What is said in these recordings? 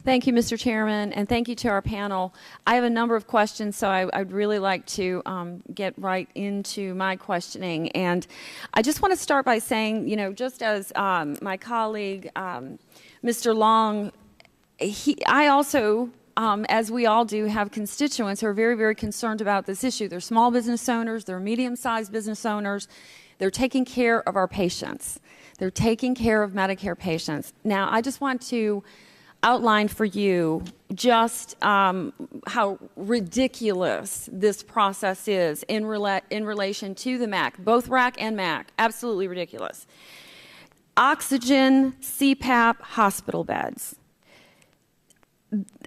Thank you, Mr. Chairman, and thank you to our panel. I have a number of questions, so I'd really like to get right into my questioning. And I just want to start by saying, you know, just as my colleague, Mr. Long, I also, as we all do, have constituents who are very, very concerned about this issue. They're small business owners, they're medium-sized business owners. They're taking care of our patients. They're taking care of Medicare patients. Now, I just want to outline for you just how ridiculous this process is in relation to the MAC, both RAC and MAC, absolutely ridiculous. Oxygen, CPAP, hospital beds.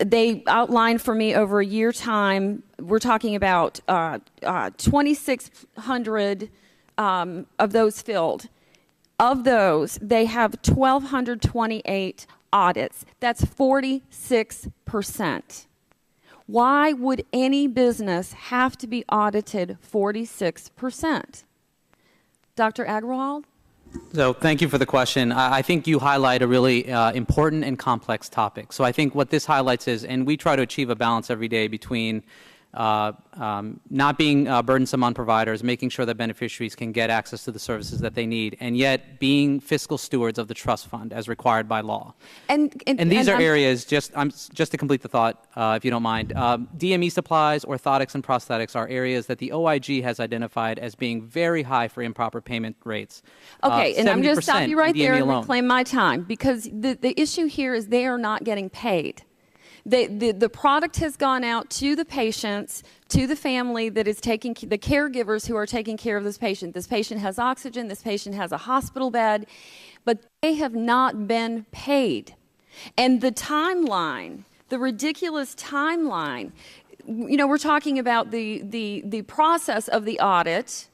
They outlined for me over a year time, we're talking about 2,600 of those filled. Of those, they have 1,228 audits. That's 46%. Why would any business have to be audited 46%? Dr. Agrawal? So thank you for the question. I think you highlight a really important and complex topic. So I think what this highlights is, and we try to achieve a balance every day between not being burdensome on providers, making sure that beneficiaries can get access to the services that they need, and yet being fiscal stewards of the trust fund as required by law. And these are areas, just to complete the thought, if you don't mind, DME supplies, orthotics, and prosthetics are areas that the OIG has identified as being very high for improper payment rates. Okay, and I'm going to stop you right there and reclaim my time, because the issue here is they are not getting paid. The product has gone out to the patients, to the family that is taking, the caregivers who are taking care of this patient. This patient has oxygen, this patient has a hospital bed, but they have not been paid. And the timeline, the ridiculous timeline, you know, we're talking about the process of the audit,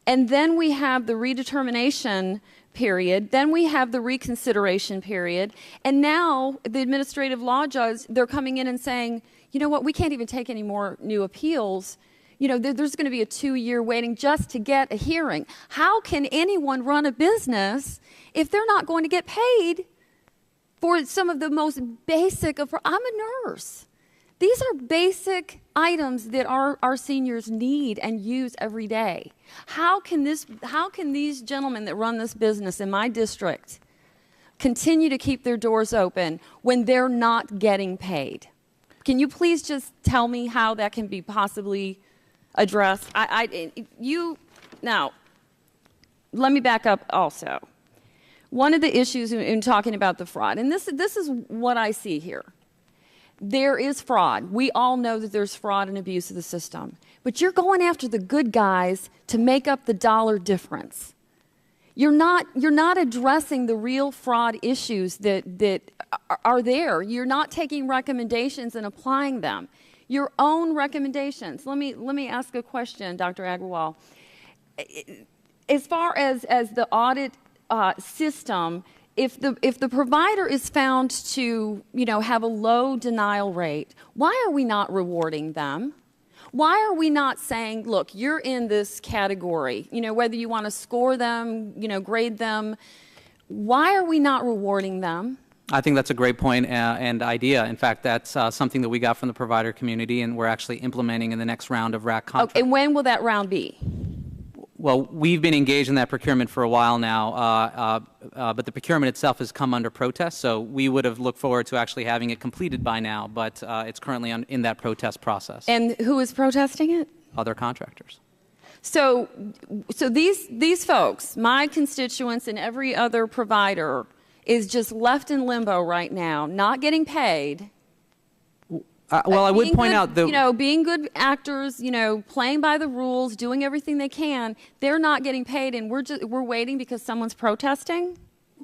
and then we have the redetermination period, then we have the reconsideration period, and now the administrative law judge, they're coming in and saying, you know what, we can't even take any more new appeals. You know, there's going to be a 2-year waiting just to get a hearing. How can anyone run a business if they're not going to get paid for some of the most basic of, I'm a nurse. These are basic items that our seniors need and use every day. How can these gentlemen that run this business in my district continue to keep their doors open when they're not getting paid? Can you please just tell me how that can be possibly addressed? Now, let me back up also. One of the issues in talking about the fraud, and this is what I see here. There is fraud. We all know that there's fraud and abuse of the system. But you're going after the good guys to make up the dollar difference. You're not addressing the real fraud issues that are there. You're not taking recommendations and applying them. Your own recommendations. Let me ask a question, Dr. Agrawal. As far as the audit system, if the provider is found to, you know, have a low denial rate, why are we not rewarding them? Why are we not saying, look, you're in this category, you know, whether you want to score them, you know, grade them, why are we not rewarding them? I think that's a great point and idea. In fact, that's something that we got from the provider community, and we're actually implementing in the next round of RAC contracts. Okay, and when will that round be? Well, we've been engaged in that procurement for a while now, but the procurement itself has come under protest, so we would have looked forward to actually having it completed by now, but it's currently in that protest process. And who is protesting it? Other contractors. So these folks, my constituents and every other provider, is just left in limbo right now, not getting paid. Well, I would point out that, you know, being good actors, you know, playing by the rules, doing everything they can, they're not getting paid, and we're waiting because someone's protesting.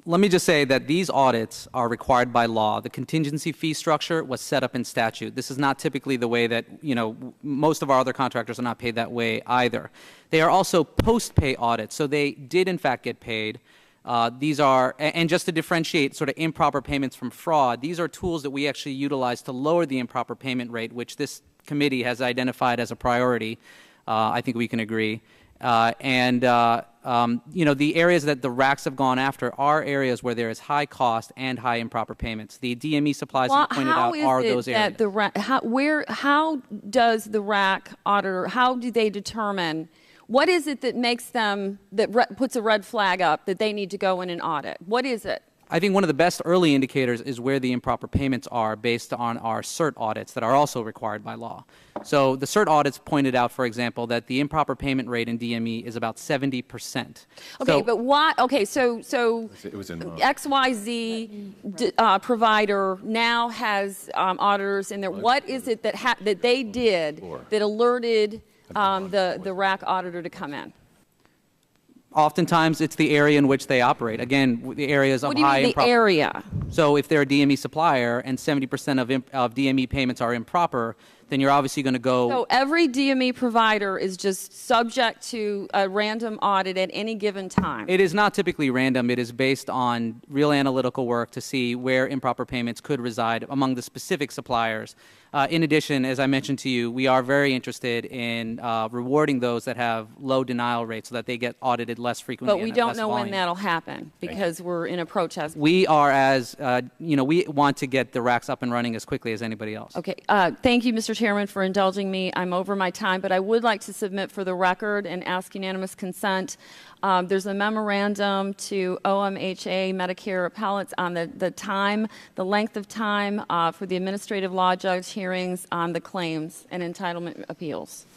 Let me just say that these audits are required by law. The contingency fee structure was set up in statute. This is not typically the way that, you know, most of our other contractors are not paid that way either. They are also post-pay audits, so they did in fact get paid. These are, and just to differentiate sort of improper payments from fraud, these are tools that we actually utilize to lower the improper payment rate, which this committee has identified as a priority. I think we can agree. The areas that the RACs have gone after are areas where there is high cost and high improper payments. The DME supplies you pointed out are those areas. How does the RAC auditor, how do they determine, what is it that makes them, that puts a red flag up that they need to go in and audit? What is it? I think one of the best early indicators is where the improper payments are based on our CERT audits that are also required by law. So the CERT audits pointed out, for example, that the improper payment rate in DME is about 70%. Okay, but why? Okay, so XYZ provider now has auditors in there. What is it that they did that alerted the RAC auditor to come in? Oftentimes, it's the area in which they operate. Again, the areas of high. What do you mean the area? So if they're a DME supplier and 70% of DME payments are improper, then you're obviously going to go. So every DME provider is just subject to a random audit at any given time? It is not typically random. It is based on real analytical work to see where improper payments could reside among the specific suppliers. In addition, as I mentioned to you, we are very interested in rewarding those that have low denial rates so that they get audited less frequently. But we don't know when that'll happen because we're in a protest. We are we want to get the RACs up and running as quickly as anybody else. Okay. Thank you, Mr. Chairman, for indulging me. I'm over my time, but I would like to submit for the record and ask unanimous consent. There's a memorandum to OMHA Medicare appellates on the length of time for the administrative law judge hearings on the claims and entitlement appeals.